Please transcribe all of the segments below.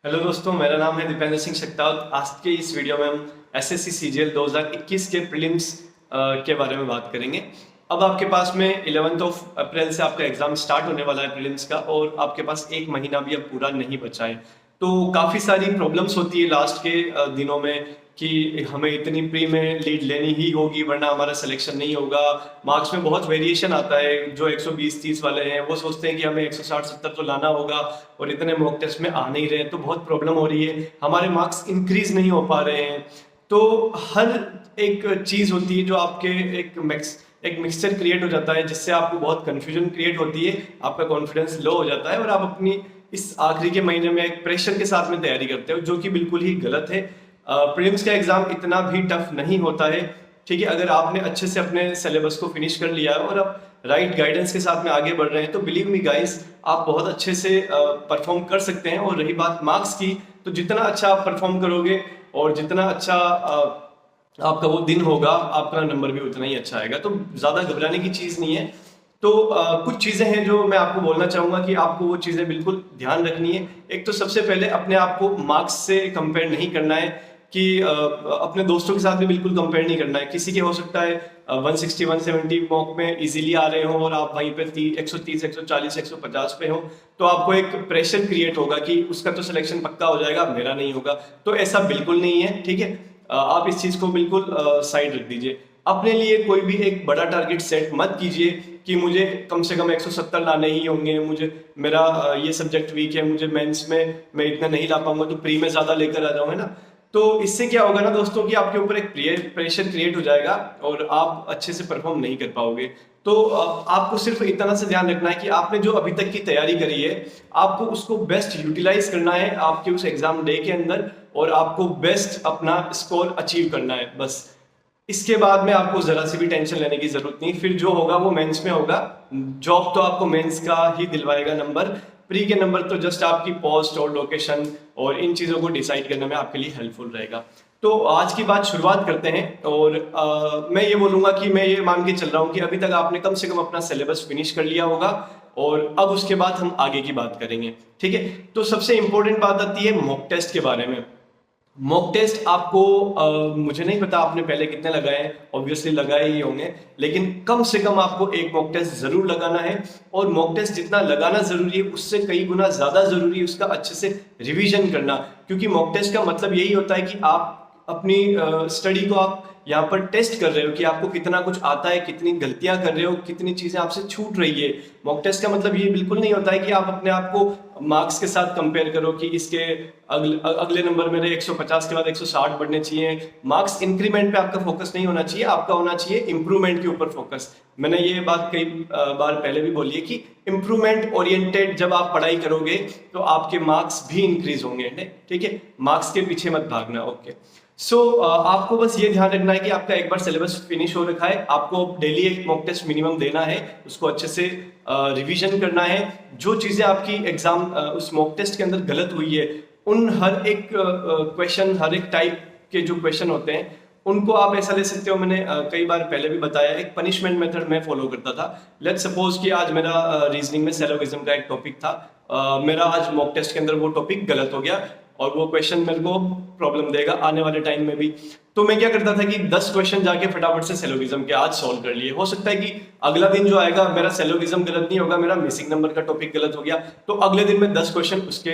Hello दोस्तों, मेरा नाम है दीपेंद्र सिंह शक्तावत। आज के इस वीडियो में हम एसएससी सीजीएल 2021 के प्रीलिम्स के बारे में बात करेंगे। अब आपके पास में 11 अप्रैल से आपका एग्जाम स्टार्ट होने वाला है प्रीलिम्स का, और आपके पास एक महीना भी अब पूरा नहीं बचा है। तो काफ़ी सारी प्रॉब्लम्स होती है लास्ट के दिनों में कि हमें इतनी प्री में लीड लेनी ही होगी वरना हमारा सिलेक्शन नहीं होगा। मार्क्स में बहुत वेरिएशन आता है। जो 120-30 वाले हैं वो सोचते हैं कि हमें 160-70 तो लाना होगा और इतने मॉक टेस्ट में आ नहीं रहे, तो बहुत प्रॉब्लम हो रही है। हमारे मार्क्स इंक्रीज नहीं हो पा रहे हैं। तो हर एक चीज़ होती है जो आपके एक मिक्सचर क्रिएट हो जाता है, जिससे आपको बहुत कंफ्यूजन क्रिएट होती है, आपका कॉन्फिडेंस लो हो जाता है और आप अपनी इस आखिरी के महीने में एक प्रेशर के साथ में तैयारी करते हो, जो कि बिल्कुल ही गलत है। प्रीलिम्स का एग्जाम इतना भी टफ नहीं होता है, ठीक है। अगर आपने अच्छे से अपने सिलेबस को फिनिश कर लिया है और आप राइट गाइडेंस के साथ में आगे बढ़ रहे हैं, तो बिलीव मी गाइस, आप बहुत अच्छे से परफॉर्म कर सकते हैं। और रही बात मार्क्स की, तो जितना अच्छा आप परफॉर्म करोगे और जितना अच्छा आपका वो दिन होगा, आपका नंबर भी उतना ही अच्छा आएगा। तो ज़्यादा घबराने की चीज़ नहीं है। तो कुछ चीज़ें हैं जो मैं आपको बोलना चाहूँगा कि आपको वो चीज़ें बिल्कुल ध्यान रखनी है। एक तो सबसे पहले अपने आप को मार्क्स से कंपेयर नहीं करना है, कि अपने दोस्तों के साथ भी बिल्कुल कंपेयर नहीं करना है। किसी के हो सकता है 160 170 मॉक में इजीली आ रहे हो और आप वहीं पे 130 140 150 पे हो, तो आपको एक प्रेशर क्रिएट होगा कि उसका तो सिलेक्शन पक्का हो जाएगा, मेरा नहीं होगा। तो ऐसा बिल्कुल नहीं है, ठीक है। आप इस चीज़ को बिल्कुल साइड रख दीजिए। अपने लिए कोई भी एक बड़ा टारगेट सेट मत कीजिए कि मुझे कम से कम 170 लाने ही होंगे, मुझे मेरा ये सब्जेक्ट वीक है, मुझे मेंस में मैं इतना नहीं ला पाऊंगा तो प्री में ज़्यादा लेकर आ जाऊँ, है ना। तो इससे क्या होगा ना दोस्तों, कि आपके ऊपर एक प्रेशर क्रिएट हो जाएगा और आप अच्छे से परफॉर्म नहीं कर पाओगे। तो आपको सिर्फ इतना से ध्यान रखना है कि आपने जो अभी तक की तैयारी करी है, आपको उसको बेस्ट यूटिलाइज करना है आपके उस एग्जाम डे के अंदर, और आपको बेस्ट अपना स्कोर अचीव करना है, बस। इसके बाद में आपको जरा सी भी टेंशन लेने की जरूरत नहीं। फिर जो होगा वो मेंस में होगा। जॉब तो आपको मेंस का ही दिलवाएगा नंबर। प्री के नंबर तो जस्ट आपकी पोस्ट और लोकेशन और इन चीज़ों को डिसाइड करने में आपके लिए हेल्पफुल रहेगा। तो आज की बात शुरुआत करते हैं। और मैं ये बोलूँगा कि मैं ये मान के चल रहा हूँ कि अभी तक आपने कम से कम अपना सिलेबस फिनिश कर लिया होगा, और अब उसके बाद हम आगे की बात करेंगे, ठीक है। तो सबसे इंपॉर्टेंट बात आती है मॉक टेस्ट के बारे में। मॉक टेस्ट आपको मुझे नहीं पता आपने पहले कितने लगाए हैं, ऑब्वियसली लगाए ही होंगे, लेकिन कम से कम आपको एक मॉक टेस्ट जरूर लगाना है। और मॉक टेस्ट जितना लगाना जरूरी है, उससे कई गुना ज्यादा जरूरी है उसका अच्छे से रिवीजन करना। क्योंकि मॉक टेस्ट का मतलब यही होता है कि आप अपनी स्टडी को आप यहाँ पर टेस्ट कर रहे हो कि आपको कितना कुछ आता है, कितनी गलतियां कर रहे हो, कितनी चीजें आपसे छूट रही है। मॉक टेस्ट का मतलब ये बिल्कुल नहीं होता है कि आप अपने आप को मार्क्स के साथ कंपेयर करो कि इसके अगले नंबर मेरे 150 के बाद 160 बढ़ने चाहिए। मार्क्स इंक्रीमेंट पे आपका फोकस नहीं होना चाहिए, आपका होना चाहिए इंप्रूवमेंट के ऊपर फोकस। मैंने ये बात कई बार पहले भी बोली है कि इंप्रूवमेंट ओरिएंटेड जब आप पढ़ाई करोगे तो आपके मार्क्स भी इंक्रीज होंगे, ठीक है। मार्क्स के पीछे मत भागना, ओके। सो आपको बस ये ध्यान रखना है कि आपका एक बार सिलेबस फिनिश हो रखा है, आपको डेली एक मॉक टेस्ट मिनिमम देना है, उसको अच्छे से रिवीजन करना है। जो चीज़ें आपकी एग्जाम उस मॉक टेस्ट के अंदर गलत हुई है, उन हर एक क्वेश्चन, हर एक टाइप के जो क्वेश्चन होते हैं, उनको आप ऐसा ले सकते हो। मैंने कई बार पहले भी बताया, एक पनिशमेंट मेथड मैं फॉलो करता था। लेट्स सपोज कि आज मेरा रीजनिंग में सिलोगिज्म का एक टॉपिक था, मेरा आज मॉक टेस्ट के अंदर वो टॉपिक गलत हो गया और वो क्वेश्चन मेरे को प्रॉब्लम देगा आने वाले टाइम में भी। तो मैं क्या करता था कि 10 क्वेश्चन जाके फटाफट से सिलोगिज्म के आज सॉल्व कर लिए। हो सकता है कि अगला दिन जो आएगा मेरा सिलोगिज्म गलत नहीं होगा, मेरा मिसिंग नंबर का टॉपिक गलत हो गया, तो अगले दिन मैं 10 क्वेश्चन उसके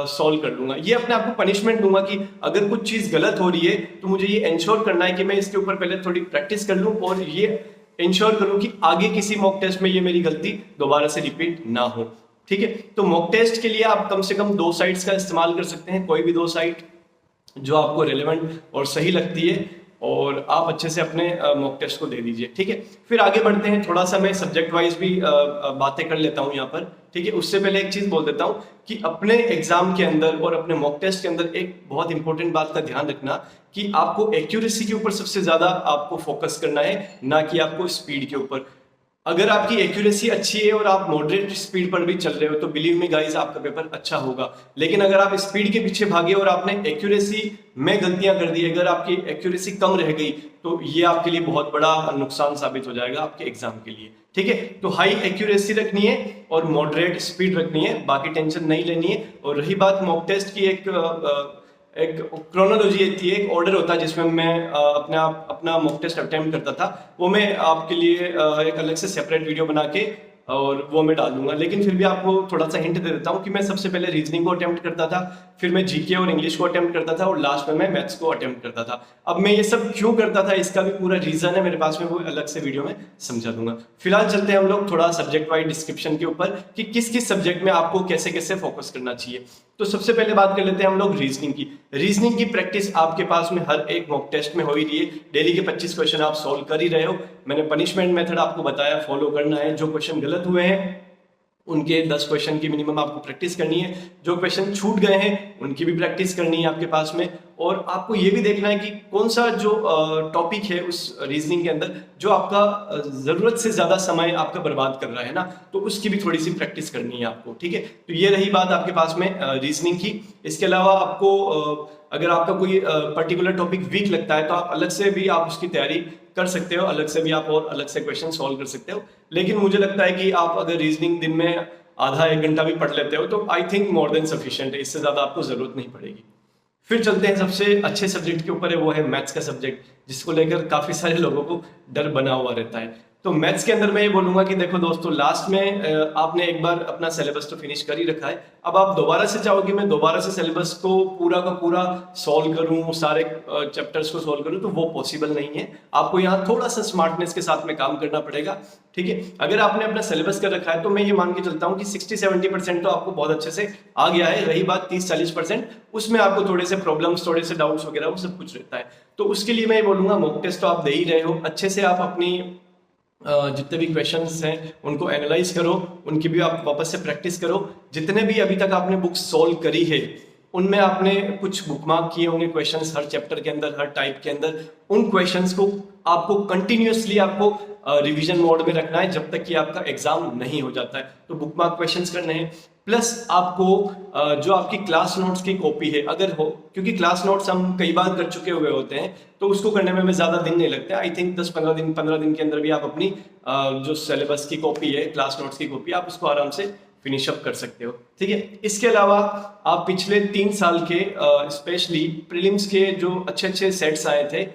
सॉल्व कर लूंगा। ये अपने आप को पनिशमेंट दूंगा कि अगर कुछ चीज गलत हो रही है तो मुझे ये इंश्योर करना है कि मैं इसके ऊपर पहले थोड़ी प्रैक्टिस कर लूं और ये इंश्योर करूं कि आगे किसी मॉक टेस्ट में ये मेरी गलती दोबारा से रिपीट ना हो, ठीक है। तो मॉक टेस्ट के लिए आप कम से कम 2 साइट्स का इस्तेमाल कर सकते हैं, कोई भी 2 साइट जो आपको रेलेवेंट और सही लगती है, और आप अच्छे से अपने मॉक टेस्ट को दे दीजिए, ठीक है। फिर आगे बढ़ते हैं। थोड़ा सा मैं सब्जेक्ट वाइज भी बातें कर लेता हूँ यहाँ पर, ठीक है। उससे पहले एक चीज बोल देता हूँ कि अपने एग्जाम के अंदर और अपने मॉक टेस्ट के अंदर एक बहुत इंपॉर्टेंट बात का ध्यान रखना कि आपको एक्यूरेसी के ऊपर सबसे ज्यादा आपको फोकस करना है, ना कि आपको स्पीड के ऊपर। अगर आपकी एक्यूरेसी अच्छी है और आप मॉडरेट स्पीड पर भी चल रहे हो तो बिलीव मी गाइस आपका पेपर अच्छा होगा। लेकिन अगर आप स्पीड के पीछे भागे और आपने एक्यूरेसी में गलतियां कर दी, अगर आपकी एक्यूरेसी कम रह गई तो ये आपके लिए बहुत बड़ा नुकसान साबित हो जाएगा आपके एग्जाम के लिए। ठीक है, तो हाई एक्यूरेसी रखनी है और मॉडरेट स्पीड रखनी है, बाकी टेंशन नहीं लेनी है। और रही बात मॉक टेस्ट की, एक क्रोनोलॉजी होती है, एक ऑर्डर होता है जिसमें मैं अपना मॉक टेस्ट अटेम्प्ट करता था, वो मैं आपके लिए एक अलग से सेपरेट वीडियो बना के और वो मैं डाल दूंगा। लेकिन फिर भी आपको थोड़ा सा हिंट दे देता हूँ कि मैं सबसे पहले रीजनिंग को अटेम्प्ट करता था, फिर मैं जीके और इंग्लिश को अटेम्प्ट करता था और लास्ट में मैं मैथ्स को अटेम्प्ट करता था। अब मैं ये सब क्यों करता था इसका भी पूरा रीजन है मेरे पास में, वो अलग से वीडियो में समझा दूंगा। फिलहाल चलते हैं हम लोग थोड़ा सब्जेक्ट वाइज डिस्क्रिप्शन के ऊपर कि किस किस सब्जेक्ट में आपको कैसे कैसे फोकस करना चाहिए। तो सबसे पहले बात कर लेते हैं हम लोग रीजनिंग की। रीजनिंग की प्रैक्टिस आपके पास में हर एक मॉक टेस्ट में हो ही रही है, डेली के 25 क्वेश्चन आप सॉल्व कर ही रहे हो। मैंने पनिशमेंट मेथड आपको बताया, फॉलो करना है। जो क्वेश्चन गलत हुए हैं उनके 10 क्वेश्चन की मिनिमम आपको प्रैक्टिस करनी है, जो क्वेश्चन छूट गए हैं उनकी भी प्रैक्टिस करनी है आपके पास में। और आपको ये भी देखना है कि कौन सा जो टॉपिक है उस रीजनिंग के अंदर जो आपका जरूरत से ज्यादा समय आपका बर्बाद कर रहा है ना, तो उसकी भी थोड़ी सी प्रैक्टिस करनी है आपको। ठीक है, तो ये रही बात आपके पास में रीजनिंग की। इसके अलावा आपको अगर आपका कोई पर्टिकुलर टॉपिक वीक लगता है तो आप अलग से भी आप उसकी तैयारी कर सकते हो, अलग से भी आप और अलग से क्वेश्चन सॉल्व कर सकते हो। लेकिन मुझे लगता है कि आप अगर रीजनिंग दिन में आधा एक घंटा भी पढ़ लेते हो तो I think more than sufficient है, इससे ज्यादा आपको जरूरत नहीं पड़ेगी। फिर चलते हैं सबसे अच्छे सब्जेक्ट के ऊपर है, वो है मैथ्स का सब्जेक्ट, जिसको लेकर काफी सारे लोगों को डर बना हुआ रहता है। तो मैथ्स के अंदर मैं ये बोलूंगा कि देखो दोस्तों, लास्ट में आपने एक बार अपना सिलेबस तो फिनिश कर ही रखा है, अब आप दोबारा से चाहोगे मैं दोबारा से सिलेबस को पूरा का पूरा सॉल्व करूं, सारे चैप्टर्स को सॉल्व करूं, तो वो पॉसिबल नहीं है। आपको यहाँ थोड़ा सा स्मार्टनेस के साथ में काम करना पड़ेगा। ठीक है, अगर आपने अपना सिलेबस कर रखा है तो मैं ये मान के चलता हूँ कि 60-70% तो आपको बहुत अच्छे से आ गया है। रही बात 30-40%, उसमें आपको थोड़े से प्रॉब्लम्स, थोड़े से डाउट्स वगैरह वो सब कुछ रहता है। तो उसके लिए मैं ये बोलूंगा मॉक टेस्ट तो आप दे ही रहे हो, अच्छे से आप अपनी जितने भी क्वेश्चंस हैं उनको एनालाइज करो, उनकी भी आप वापस से प्रैक्टिस करो। जितने भी अभी तक आपने बुक्स सॉल्व करी है उनमें आपने कुछ बुकमार्क किए होंगे क्वेश्चंस हर चैप्टर के अंदर, हर टाइप के अंदर। उन क्वेश्चंस को आपको कंटिन्यूअसली आपको रिवीजन मोड में रखना है जब तक कि आपका एग्जाम नहीं हो जाता है। तो बुकमार्क क्वेश्चंस करने हैं, प्लस आपको जो आपकी क्लास नोट्स की कॉपी है अगर हो, क्योंकि क्लास नोट्स हम कई बार कर चुके हुए होते हैं तो उसको करने में हमें ज्यादा दिन नहीं लगता। आई थिंक 10-15 दिन के अंदर भी आप अपनी जो सिलेबस की कॉपी है, क्लास नोट्स की कॉपी, आप उसको आराम से फिनिश अप कर सकते हो। ठीक है, इसके अलावा आप पिछले 3 साल के स्पेशली प्रीलिम्स के जो अच्छे अच्छे सेट्स आए थे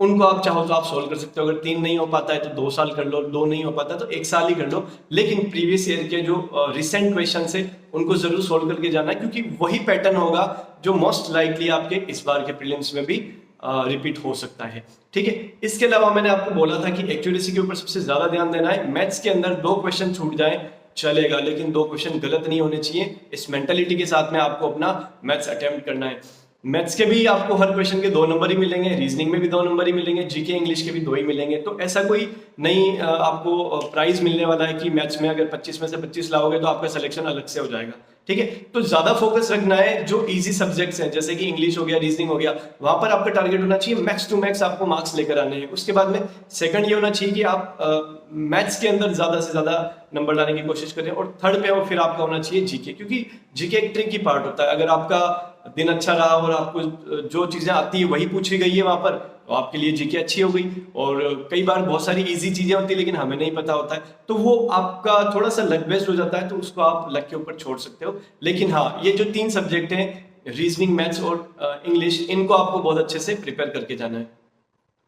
उनको आप चाहो तो आप सोल्व कर सकते हो। अगर 3 नहीं हो पाता है तो 2 साल कर लो, 2 नहीं हो पाता तो 1 साल ही कर लो। लेकिन प्रीवियस ईयर के जो रिसेंट क्वेश्चन है उनको जरूर सोल्व करके जाना है, क्योंकि वही पैटर्न होगा जो मोस्ट लाइकली आपके इस बार के प्रीलिम्स में भी रिपीट हो सकता है। ठीक है, इसके अलावा मैंने आपको बोला था कि एक्यूरेसी के ऊपर सबसे ज्यादा ध्यान देना है। मैथ्स के अंदर 2 क्वेश्चन छूट जाए चलेगा, लेकिन 2 क्वेश्चन गलत नहीं होने चाहिए। इस मेंटालिटी के साथ में आपको अपना मैथ्स अटेम्प्ट करना है। मैथ्स के भी आपको हर क्वेश्चन के 2 नंबर ही मिलेंगे, रीजनिंग में भी 2 नंबर ही मिलेंगे, जीके इंग्लिश के भी 2 ही मिलेंगे। तो ऐसा कोई नहीं आपको प्राइज मिलने वाला है कि मैथ्स में अगर 25 में से 25 लाओगे तो आपका सिलेक्शन अलग से हो जाएगा। ठीक है, तो ज्यादा फोकस रखना है जो इजी सब्जेक्ट्स हैं, जैसे कि इंग्लिश हो गया, रीजनिंग हो गया, वहां पर आपका टारगेट होना चाहिए मैक्स टू मैक्स आपको मार्क्स लेकर आने हैं। उसके बाद में सेकंड ये होना चाहिए कि आप मैथ्स के अंदर ज्यादा से ज्यादा नंबर लाने की कोशिश करें, और थर्ड पे और फिर आपका होना चाहिए जीके, क्योंकि जीके एक ट्रिकी पार्ट होता है। अगर आपका दिन अच्छा रहा और आपको जो चीजें आती है वही पूछी गई है वहां पर, तो आपके लिए जीके अच्छी हो गई। और कई बार बहुत सारी इजी चीजें होती है लेकिन हमें नहीं पता होता है, तो वो आपका थोड़ा सा लक बेस्ड हो जाता है, तो उसको आप लक के ऊपर छोड़ सकते हो। लेकिन हाँ, ये जो 3 सब्जेक्ट हैं, रीजनिंग, मैथ्स और इंग्लिश, इनको आपको बहुत अच्छे से प्रिपेयर करके जाना है।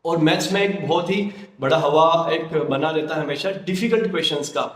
और मैथ्स में एक बहुत ही बड़ा हवा एक बना रहता है हमेशा डिफिकल्ट क्वेश्चंस का,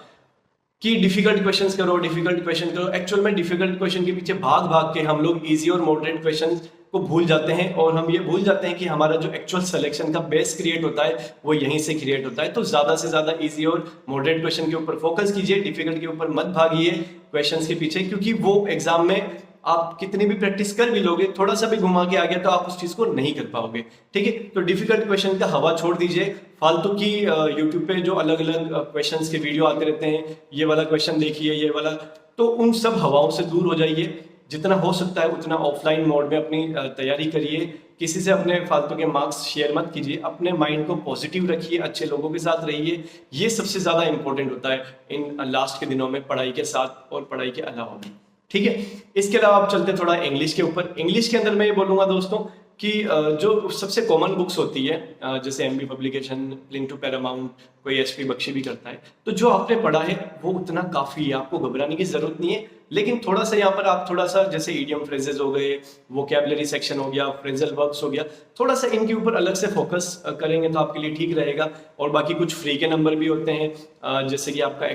कि डिफिकल्ट क्वेश्चंस करो, डिफिकल्ट क्वेश्चन करो। एक्चुअल में डिफिकल्ट क्वेश्चन के पीछे भाग भाग के हम लोग इजी और मॉडरेट क्वेश्चंस को भूल जाते हैं, और हम ये भूल जाते हैं कि हमारा जो एक्चुअल सिलेक्शन का बेस क्रिएट होता है वो यहीं से क्रिएट होता है। तो ज्यादा से ज्यादा इजी और मॉडरेट क्वेश्चन के ऊपर फोकस कीजिए, डिफिकल्ट के ऊपर मत भागिए क्वेश्चंस के पीछे, क्योंकि वो एग्जाम में आप कितनी भी प्रैक्टिस कर भी लोगे, थोड़ा सा भी घुमा के आ गया तो आप उस चीज को नहीं कर पाओगे। ठीक है, तो डिफिकल्ट क्वेश्चन का हवा छोड़ दीजिए। फालतू की यूट्यूब पे जो अलग अलग क्वेश्चंस के वीडियो आते रहते हैं, ये वाला क्वेश्चन देखिए, ये वाला, तो उन सब हवाओं से दूर हो जाइए। जितना हो सकता है उतना ऑफलाइन मोड में अपनी तैयारी करिए। किसी से अपने फालतू के मार्क्स शेयर मत कीजिए, अपने माइंड को पॉजिटिव रखिए, अच्छे लोगों के साथ रहिए। ये सबसे ज़्यादा इंपॉर्टेंट होता है इन लास्ट के दिनों में, पढ़ाई के साथ और पढ़ाई के अलावा भी। ठीक है, इसके अलावा आप चलते थोड़ा इंग्लिश के ऊपर। इंग्लिश के अंदर मैं ये बोलूँगा दोस्तों कि जो सबसे कॉमन बुक्स होती है, जैसे MB publication, link to Paramount, कोई एसपी बख्शी भी करता है, तो जो आपने पढ़ा है वो उतना काफ़ी है, आपको घबराने की ज़रूरत नहीं है। लेकिन थोड़ा सा यहाँ पर आप थोड़ा सा जैसे इडियम फ्रेजेस हो गए, वोकैबुलरी सेक्शन हो गया, फ्रेजल वर्ब्स हो गया, थोड़ा सा इनके ऊपर अलग से फोकस करेंगे तो आपके लिए ठीक रहेगा। और बाकी कुछ फ्री के नंबर भी होते हैं, जैसे कि आपका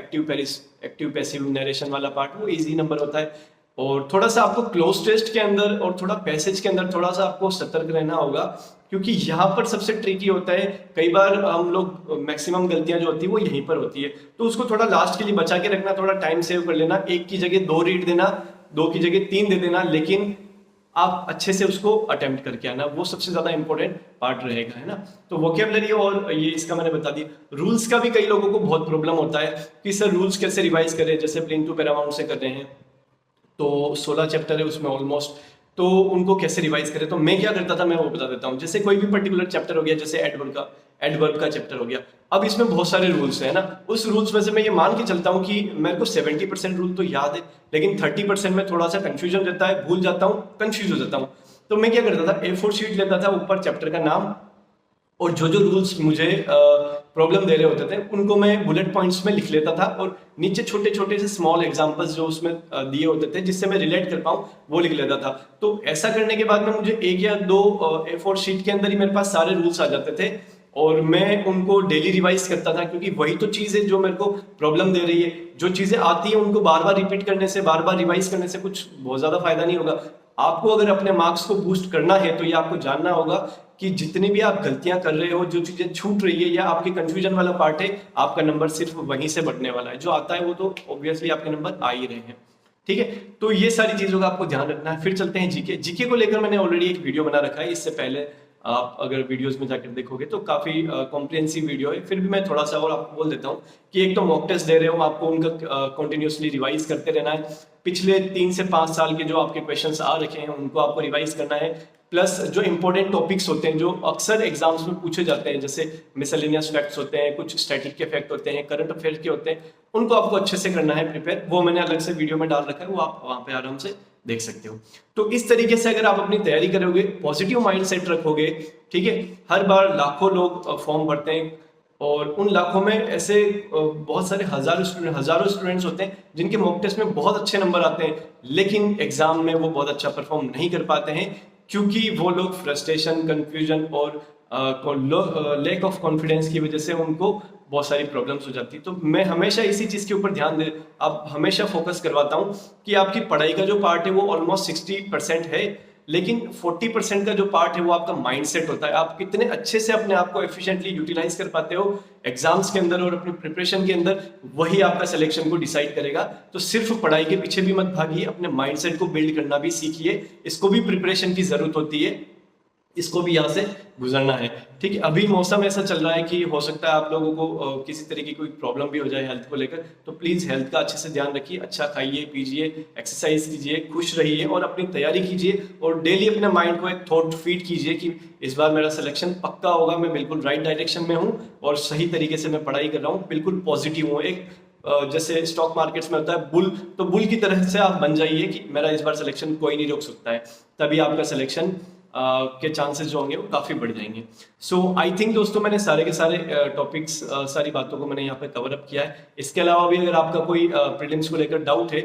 एक्टिव पैसिव नरेशन वाला पार्ट, वो ईजी नंबर होता है। और थोड़ा सा आपको क्लोज टेस्ट के अंदर और थोड़ा पैसेज के अंदर थोड़ा सा आपको सतर्क रहना होगा, क्योंकि यहाँ पर सबसे ट्रिकी होता है। कई बार हम लोग मैक्सिमम गलतियां जो होती है वो यहीं पर होती है, तो उसको थोड़ा लास्ट के लिए बचा के रखना, थोड़ा टाइम सेव कर लेना। 1 की जगह 2 रीड देना, 2 की जगह 3 दे देना, लेकिन आप अच्छे से उसको अटेम्प्ट करके आना, वो सबसे ज्यादा इंपॉर्टेंट पार्ट रहेगा, है ना। तो वोकैबुलरी और ये इसका मैंने बता दिया। रूल्स का भी कई लोगों को बहुत प्रॉब्लम होता है कि सर रूल्स कैसे रिवाइज करें, जैसे लिंक टू पैरामाउंट से कर रहे हैं तो 16 चैप्टर है उसमें ऑलमोस्ट, तो उनको कैसे रिवाइज करें। तो मैं क्या करता था, मैं वो बता देता हूँ। जैसे कोई भी पर्टिकुलर चैप्टर हो गया, जैसे एडवर्ब का चैप्टर हो गया, अब इसमें बहुत सारे रूल्स हैं ना, उस रूल्स में से मैं ये मान के चलता हूँ कि मेरे को 70% रूल तो याद है, लेकिन 30% में थोड़ा सा कंफ्यूजन रहता है, भूल जाता हूँ, कंफ्यूज हो जाता हूँ। तो मैं क्या करता था, A4 शीट लेता था, ऊपर चैप्टर का नाम और जो जो रूल्स मुझे प्रॉब्लम दे रहे होते थे उनको मैं बुलेट पॉइंट्स में लिख लेता था, और नीचे छोटे छोटे से स्मॉल एग्जांपल्स जो उसमें दिए होते थे जिससे मैं रिलेट कर पाऊँ वो लिख लेता था। तो ऐसा करने के बाद में मुझे 1 या 2 A4 शीट के अंदर ही मेरे पास सारे रूल्स आ जाते थे, और मैं उनको डेली रिवाइज करता था, क्योंकि वही तो चीज़ है जो मेरे को प्रॉब्लम दे रही है। जो चीज़ें आती हैं उनको बार बार रिपीट करने से, बार बार रिवाइज करने से कुछ बहुत ज़्यादा फायदा नहीं होगा। आपको अगर अपने मार्क्स को बूस्ट करना है तो ये आपको जानना होगा कि जितनी भी आप गलतियां कर रहे हो, जो चीजें छूट रही है या आपके कंफ्यूजन वाला पार्ट है, आपका नंबर सिर्फ वहीं से बढ़ने वाला है। जो आता है वो तो ऑब्वियसली आपके नंबर आ ही रहे हैं। ठीक है, तो ये सारी चीजों का आपको ध्यान रखना है। फिर चलते हैं जीके। जीके को लेकर मैंने ऑलरेडी एक वीडियो बना रखा है, इससे पहले आप अगर वीडियोस में जाकर देखोगे तो काफी कॉम्प्रिहेंसिव वीडियो है। फिर भी मैं थोड़ा सा और आपको बोल देता हूँ कि एक तो मॉक टेस्ट दे रहे हो, आपको उनका कंटिन्यूसली रिवाइज करते रहना है। पिछले 3 से 5 साल के जो आपके क्वेश्चंस आ रखे हैं उनको आपको रिवाइज करना है, प्लस जो इंपॉर्टेंट टॉपिक्स होते हैं जो अक्सर एग्जाम्स में पूछे जाते हैं, जैसे मिसलेनियस फैक्ट्स होते हैं, कुछ स्टैटिक के फैक्ट होते हैं, करंट अफेयर के होते हैं, उनको आपको अच्छे से करना है प्रिपेयर। वो मैंने अलग से वीडियो में डाल रखा है, वो आप वहाँ पे आराम से देख सकते हो। तो इस तरीके से अगर आप अपनी तैयारी करोगे, पॉजिटिव माइंड सेट रखोगे, ठीक है, हर बार लाखों लोग फॉर्म भरते हैं और उन लाखों में ऐसे बहुत सारे हजारों स्टूडेंट्स होते हैं जिनके मॉक टेस्ट में बहुत अच्छे नंबर आते हैं, लेकिन एग्जाम में वो बहुत अच्छा परफॉर्म नहीं कर पाते हैं, क्योंकि वो लोग फ्रस्ट्रेशन, कंफ्यूजन और लैक ऑफ कॉन्फिडेंस की वजह से उनको बहुत सारी प्रॉब्लम्स हो जाती है। तो मैं हमेशा इसी चीज़ के ऊपर ध्यान दे अब हमेशा फोकस करवाता हूँ कि आपकी पढ़ाई का जो पार्ट है वो ऑलमोस्ट 60% है, लेकिन 40% का जो पार्ट है वो आपका माइंडसेट होता है। आप कितने अच्छे से अपने आप को एफिशिएंटली यूटिलाइज कर पाते हो एग्जाम्स के अंदर और अपनी प्रिपरेशन के अंदर, वही आपका सिलेक्शन को डिसाइड करेगा। तो सिर्फ पढ़ाई के पीछे भी मत भागिए, अपने माइंडसेट को बिल्ड करना भी सीखिए। इसको भी प्रिपरेशन की जरूरत होती है, इसको भी यहाँ से गुजरना है। ठीक है, अभी मौसम ऐसा चल रहा है कि हो सकता है आप लोगों को किसी तरह की कोई प्रॉब्लम भी हो जाए हेल्थ को लेकर, तो प्लीज़ हेल्थ का अच्छे से ध्यान रखिए, अच्छा खाइए पीजिए, एक्सरसाइज कीजिए, खुश रहिए और अपनी तैयारी कीजिए। और डेली अपने माइंड को एक थॉट फीड कीजिए कि इस बार मेरा सिलेक्शन पक्का होगा, मैं बिल्कुल राइट डायरेक्शन में हूँ और सही तरीके से मैं पढ़ाई कर रहा हूँ, बिल्कुल पॉजिटिव हूँ। एक जैसे स्टॉक मार्केट्स में होता है बुल, तो बुल की तरह से आप बन जाइए कि मेरा इस बार सिलेक्शन कोई नहीं रोक सकता है, तभी आपका सिलेक्शन के चांसेस जो होंगे वो काफ़ी बढ़ जाएंगे। सो आई थिंक दोस्तों मैंने सारे के सारे टॉपिक्स, सारी बातों को मैंने यहाँ पे कवर अप किया है। इसके अलावा भी अगर आपका कोई प्रीलिम्स को लेकर डाउट है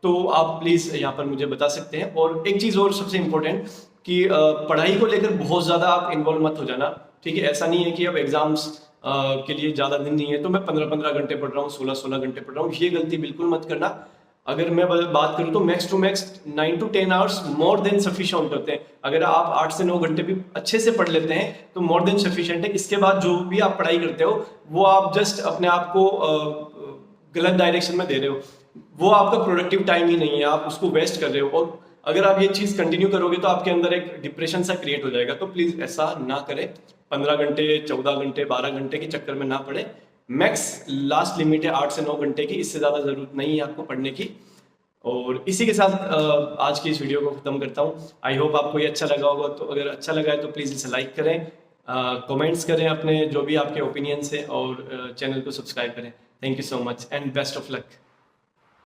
तो आप प्लीज़ यहाँ पर मुझे बता सकते हैं। और एक चीज़ और सबसे इम्पोर्टेंट कि पढ़ाई को लेकर बहुत ज़्यादा आप इन्वॉल्व मत हो जाना, ठीक है। ऐसा नहीं है कि अब एग्जाम्स के लिए ज़्यादा दिन नहीं है तो मैं 15-15 घंटे पढ़ रहा हूँ, 16-16 घंटे पढ़ रहा हूँ, ये गलती बिल्कुल मत करना। अगर मैं बात करूं तो max to max 9 to 10 hours more than sufficient होते हैं। अगर आप 8 से 9 घंटे भी अच्छे से पढ़ लेते हैं तो मोर देन सफिशिएंट है। इसके बाद जो भी आप पढ़ाई करते हो वो आप जस्ट अपने आप को गलत डायरेक्शन में दे रहे हो, वो आपका प्रोडक्टिव टाइम ही नहीं है, आप उसको वेस्ट कर रहे हो। और अगर आप ये चीज़ कंटिन्यू करोगे तो आपके अंदर एक डिप्रेशन सा क्रिएट हो जाएगा। तो प्लीज़ ऐसा ना करें, 15 घंटे, 14 घंटे, 12 घंटे के चक्कर में ना पढ़े। मैक्स लास्ट लिमिट है 8 से 9 घंटे की, इससे ज़्यादा ज़रूरत नहीं है आपको पढ़ने की। और इसी के साथ आज की इस वीडियो को ख़त्म करता हूँ। आई होप आपको ये अच्छा लगा होगा, तो अगर अच्छा लगा है तो प्लीज़ इसे लाइक करें, कमेंट्स करें अपने जो भी आपके ओपिनियंस हैं, और चैनल को सब्सक्राइब करें। Thank you so much and best of luck.